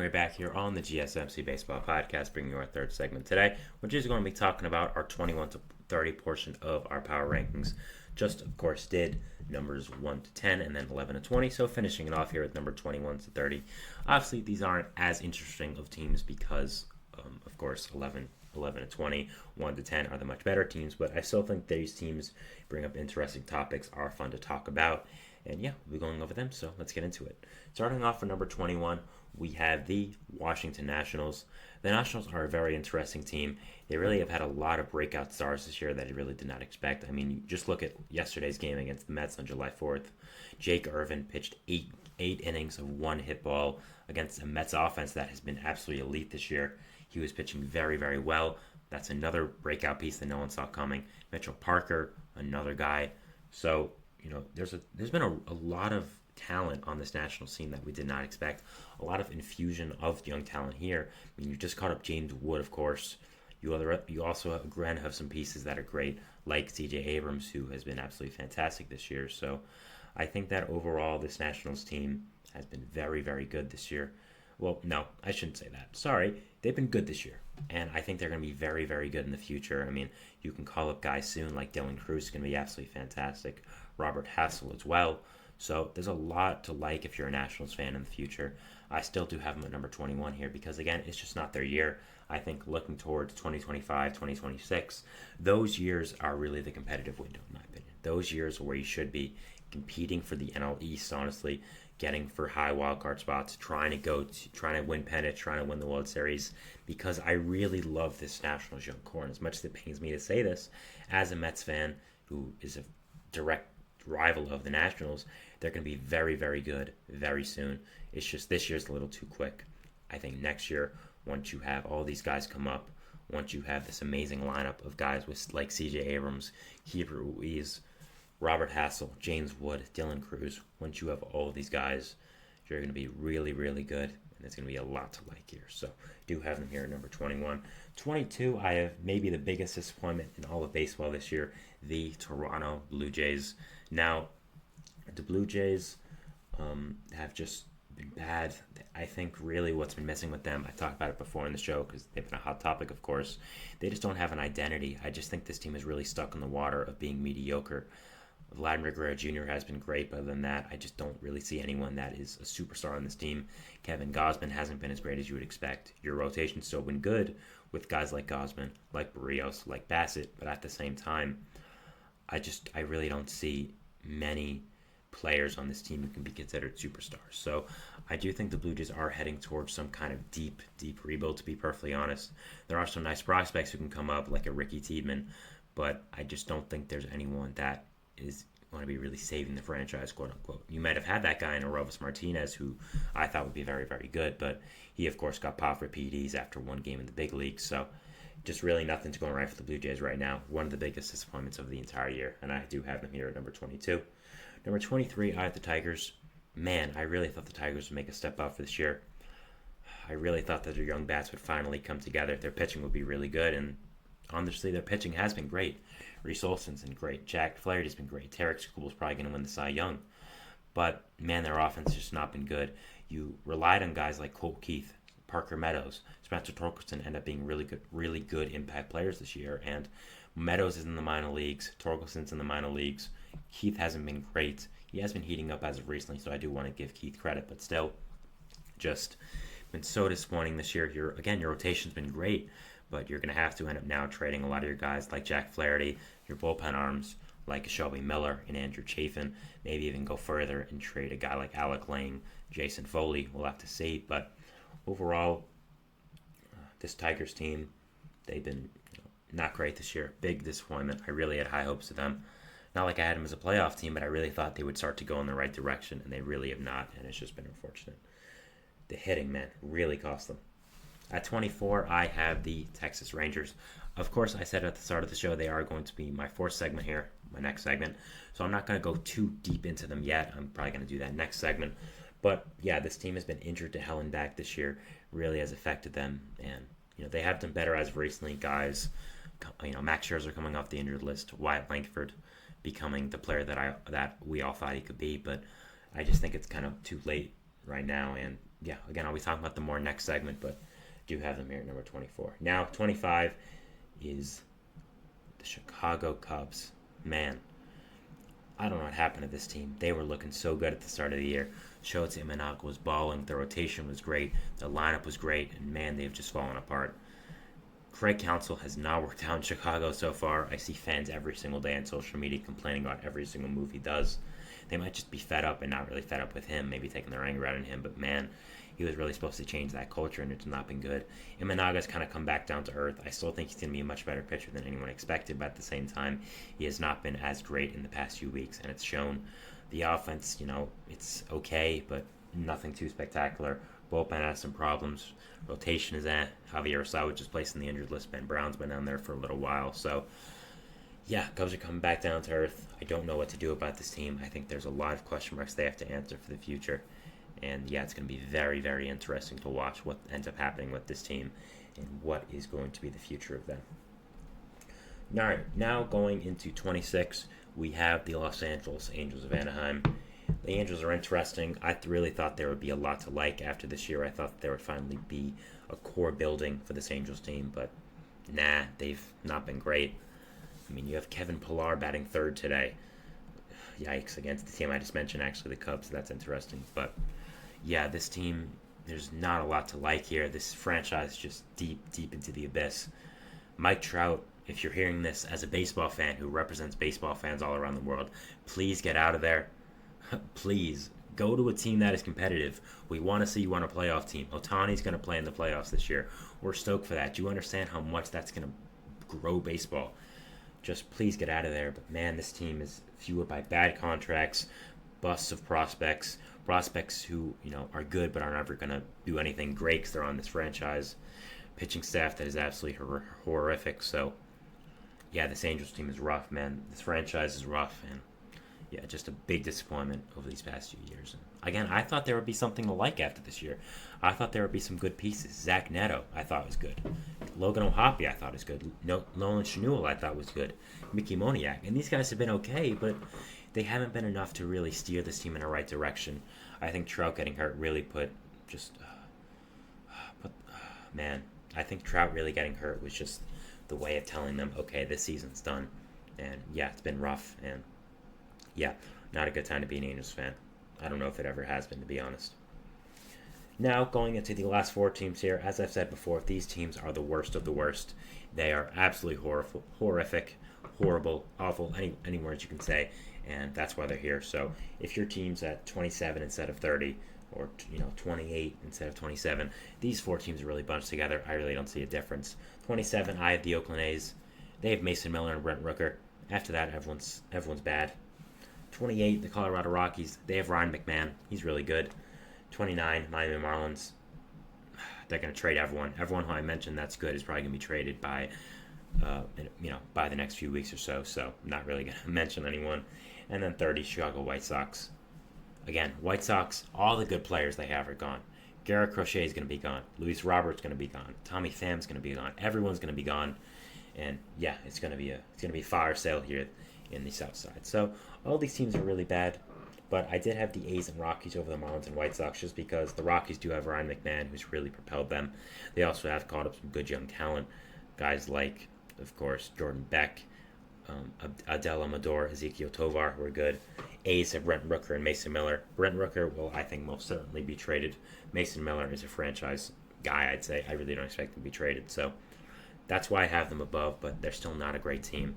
we're back here on the GSMC Baseball Podcast, bringing you our third segment today, which is going to be talking about our 21 to 30 portion of our power rankings. Just, of course, did numbers 1 to 10 and then 11 to 20, so finishing it off here with number 21 to 30. Obviously, these aren't as interesting of teams because, of course, 11 to 20, 1 to 10 are the much better teams, but I still think these teams bring up interesting topics, are fun to talk about, and yeah, we'll be going over them, so let's get into it. Starting off for number 21, we have the Washington Nationals. The Nationals are a very interesting team. They really have had a lot of breakout stars this year that I really did not expect. I mean, just look at yesterday's game against the Mets on July 4th. Jake Irvin pitched eight innings of one hit ball against a Mets offense that has been absolutely elite this year. He was pitching very, very well. That's another breakout piece that no one saw coming. Mitchell Parker, another guy. So, there's been a lot of talent on this national scene that we did not expect. A lot of infusion of young talent here. I mean, you just caught up James Wood, of course. You also again have some pieces that are great, like CJ Abrams, who has been absolutely fantastic this year. So I think that overall this Nationals team has been very, very good this year. Well, no, I shouldn't say that. Sorry. They've been good this year, and I think they're going to be very, very good in the future. I mean, you can call up guys soon like Dylan Cruz is going to be absolutely fantastic. Robert Hassel as well. So there's a lot to like if you're a Nationals fan in the future. I still do have them at number 21 here because, again, it's just not their year. I think looking towards 2025, 2026, those years are really the competitive window, in my opinion. Those years are where you should be competing for the NL East, honestly, getting for high wildcard spots, trying to win pennant, trying to win the World Series, because I really love this Nationals young core. And as much as it pains me to say this, as a Mets fan who is a direct rival of the Nationals, they're going to be very, very good very soon. It's just this year's a little too quick. I think next year, once you have all these guys come up, once you have this amazing lineup of guys with like CJ Abrams, Keeper Ruiz, Robert Hassel, James Wood, Dylan Cruz, once you have all of these guys, you're going to be really, really good, and it's going to be a lot to like here. So do have them here at number 21. 22, I have maybe the biggest disappointment in all of baseball this year, the Toronto Blue Jays. Now, the Blue Jays have just been bad. I think really what's been missing with them, I talked about it before in the show because they've been a hot topic, of course. They just don't have an identity. I just think this team is really stuck in the water of being mediocre. Vladimir Guerrero Jr. has been great, but other than that, I just don't really see anyone that is a superstar on this team. Kevin Gausman hasn't been as great as you would expect. Your rotation's still been good with guys like Gausman, like Barrios, like Bassett, but at the same time, I really don't see many players on this team who can be considered superstars. So I do think the Blue Jays are heading towards some kind of deep rebuild, to be perfectly honest. There are some nice prospects who can come up, like a Ricky Tiedemann, but I just don't think there's anyone that is going to be really saving the franchise, quote unquote. You might have had that guy in Arovis Martinez, who I thought would be very, very good, but he, of course, got popped for PEDs after one game in the big leagues. So just really nothing's going right for the Blue Jays right now. One of the biggest disappointments of the entire year, and I do have them here at number 22. Number 23, I have the Tigers. Man, I really thought the Tigers would make a step up for this year. I really thought that their young bats would finally come together. Their pitching would be really good, and honestly, their pitching has been great. Reese Olson's been great. Jack Flaherty's been great. Tarek School's probably going to win the Cy Young. But, man, their offense has just not been good. You relied on guys like Colt Keith, Parker Meadows, Spencer Torkelson end up being really good impact players this year. And Meadows is in the minor leagues. Torkelson's in the minor leagues. Keith hasn't been great. He has been heating up as of recently, so I do want to give Keith credit. But still, just been so disappointing this year. Your rotation's been great, but you're going to have to end up now trading a lot of your guys like Jack Flaherty, your bullpen arms like Shelby Miller and Andrew Chafin, maybe even go further and trade a guy like Alec Lang, Jason Foley. We'll have to see. But overall, this Tigers team, they've been not great this year. Big disappointment. I really had high hopes of them. Not like I had them as a playoff team, but I really thought they would start to go in the right direction, and they really have not, and it's just been unfortunate. The hitting, man, really cost them. At 24, I have the Texas Rangers. Of course, I said at the start of the show they are going to be my fourth segment here, my next segment. So I'm not going to go too deep into them yet. I'm probably going to do that next segment. But yeah, this team has been injured to hell and back this year. Really has affected them. And they have done better as of recently. Guys, Max Scherzer coming off the injured list. Wyatt Langford becoming the player that we all thought he could be. But I just think it's kind of too late right now. And yeah, again, I'll be talking about them more next segment, but do have them here at number 24. Now, 25 is the Chicago Cubs. Man, I don't know what happened to this team. They were looking so good at the start of the year. Shota Imanaga was balling. The rotation was great. The lineup was great. And man, they've just fallen apart. Craig Counsell has not worked out in Chicago so far. I see fans every single day on social media complaining about every single move he does. They might just be fed up and not really fed up with him, maybe taking their anger out on him. But man, he was really supposed to change that culture, and it's not been good. Imanaga's kind of come back down to earth. I still think he's going to be a much better pitcher than anyone expected, but at the same time, he has not been as great in the past few weeks, and it's shown. The offense, it's okay, but nothing too spectacular. Bullpen has some problems. Rotation is at. Javier Osawa just placed in the injured list. Ben Brown's been down there for a little while, so yeah, Cubs are coming back down to earth. I don't know what to do about this team. I think there's a lot of question marks they have to answer for the future. And yeah, it's going to be very, very interesting to watch what ends up happening with this team and what is going to be the future of them. All right, now going into 26, we have the Los Angeles Angels of Anaheim. The Angels are interesting. I really thought there would be a lot to like after this year. I thought there would finally be a core building for this Angels team, but nah, they've not been great. I mean, you have Kevin Pillar batting third today. Yikes, against the team I just mentioned, actually, the Cubs. That's interesting, but yeah, this team, there's not a lot to like here. This franchise is just deep, deep into the abyss. Mike Trout, if you're hearing this as a baseball fan who represents baseball fans all around the world, please get out of there. Please, go to a team that is competitive. We want to see you on a playoff team. Ohtani's going to play in the playoffs this year. We're stoked for that. Do you understand how much that's going to grow baseball? Just please get out of there. But man, this team is fueled by bad contracts, busts of prospects who are good but are never going to do anything great because they're on this franchise. Pitching staff that is absolutely horrific. So yeah, this Angels team is rough, man. This franchise is rough, and yeah, just a big disappointment over these past few years. And again, I thought there would be something to like after this year. I thought there would be some good pieces. Zach Neto, I thought was good. Logan O'Hoppe, I thought was good. Nolan Schanuel, I thought was good. Mickey Moniak, and these guys have been okay, but they haven't been enough to really steer this team in the right direction. I think Trout getting hurt really man, I think Trout really getting hurt was just the way of telling them, okay, this season's done. And yeah, it's been rough, and yeah, not a good time to be an Angels fan. I don't know if it ever has been, to be honest. Now, going into the last four teams here, as I've said before, these teams are the worst of the worst. They are absolutely horrific, horrible, awful, any words you can say, and that's why they're here. So if your team's at 27 instead of 30, or 28 instead of 27, these four teams are really bunched together. I really don't see a difference. 27, I have the Oakland A's. They have Mason Miller and Brent Rooker. After that, everyone's bad. 28, the Colorado Rockies. They have Ryan McMahon. He's really good. 29, Miami Marlins. They're going to trade everyone. Everyone who I mentioned that's good is probably going to be traded by the next few weeks or so. So I'm not really going to mention anyone. And then 30, Chicago White Sox. Again, White Sox, all the good players they have are gone. Garrett Crochet is going to be gone. Luis Roberts is going to be gone. Tommy Pham's going to be gone. Everyone's going to be gone. And yeah, it's going to be a fire sale here in the South Side. So all these teams are really bad, but I did have the A's and Rockies over the Marlins and White Sox just because the Rockies do have Ryan McMahon, who's really propelled them. They also have caught up some good young talent, guys like, of course, Jordan Beck, Adel Amador, Ezekiel Tovar, who are good. A's have Brent Rooker and Mason Miller. Brent Rooker will, I think, most certainly be traded. Mason Miller is a franchise guy, I'd say. I really don't expect him to be traded. So that's why I have them above, but they're still not a great team.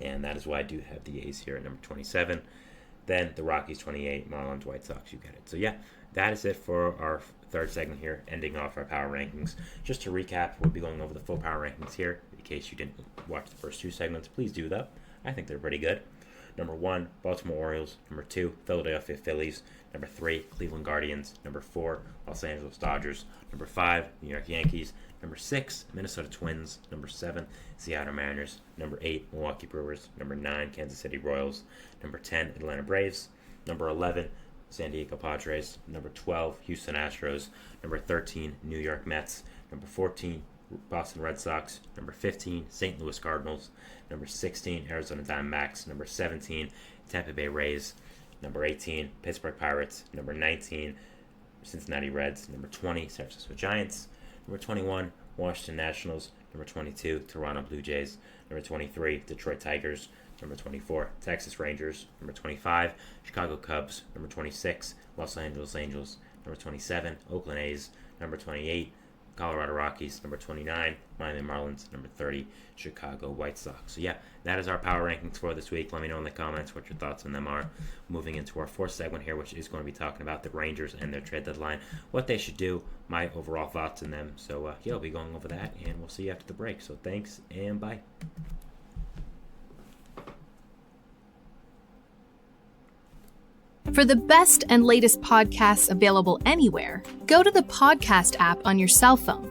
And that is why I do have the A's here at number 27. Then the Rockies 28, Marlins, White Sox, you get it. So yeah, that is it for our third segment here, ending off our power rankings. Just to recap, we'll be going over the full power rankings here. In case you didn't watch the first two segments, please do that. I think they're pretty good. Number 1, Baltimore Orioles. Number 2, Philadelphia Phillies. Number 3, Cleveland Guardians. Number 4, Los Angeles Dodgers. Number 5, New York Yankees. Number 6, Minnesota Twins. Number 7, Seattle Mariners. Number 8, Milwaukee Brewers. Number 9, Kansas City Royals. Number 10, Atlanta Braves. Number 11, San Diego Padres. Number 12, Houston Astros. Number 13, New York Mets. Number 14, Boston Red Sox. Number 15, St. Louis Cardinals. Number 16, Arizona Diamondbacks. Number 17, Tampa Bay Rays. Number 18, Pittsburgh Pirates. Number 19, Cincinnati Reds. Number 20, San Francisco Giants. Number 21, Washington Nationals. Number 22, Toronto Blue Jays. Number 23, Detroit Tigers. Number 24, Texas Rangers. Number 25, Chicago Cubs. Number 26, Los Angeles Angels. Number 27, Oakland A's. Number 28, Colorado Rockies. Number 29, Miami Marlins. Number 30, Chicago White Sox. So yeah, that is our power rankings for this week. Let me know in the comments what your thoughts on them are. Moving into our fourth segment here, which is going to be talking about the Rangers and their trade deadline, what they should do, my overall thoughts on them. So yeah, I'll be going over that, and we'll see you after the break. So thanks, and bye. For the best and latest podcasts available anywhere, go to the podcast app on your cell phone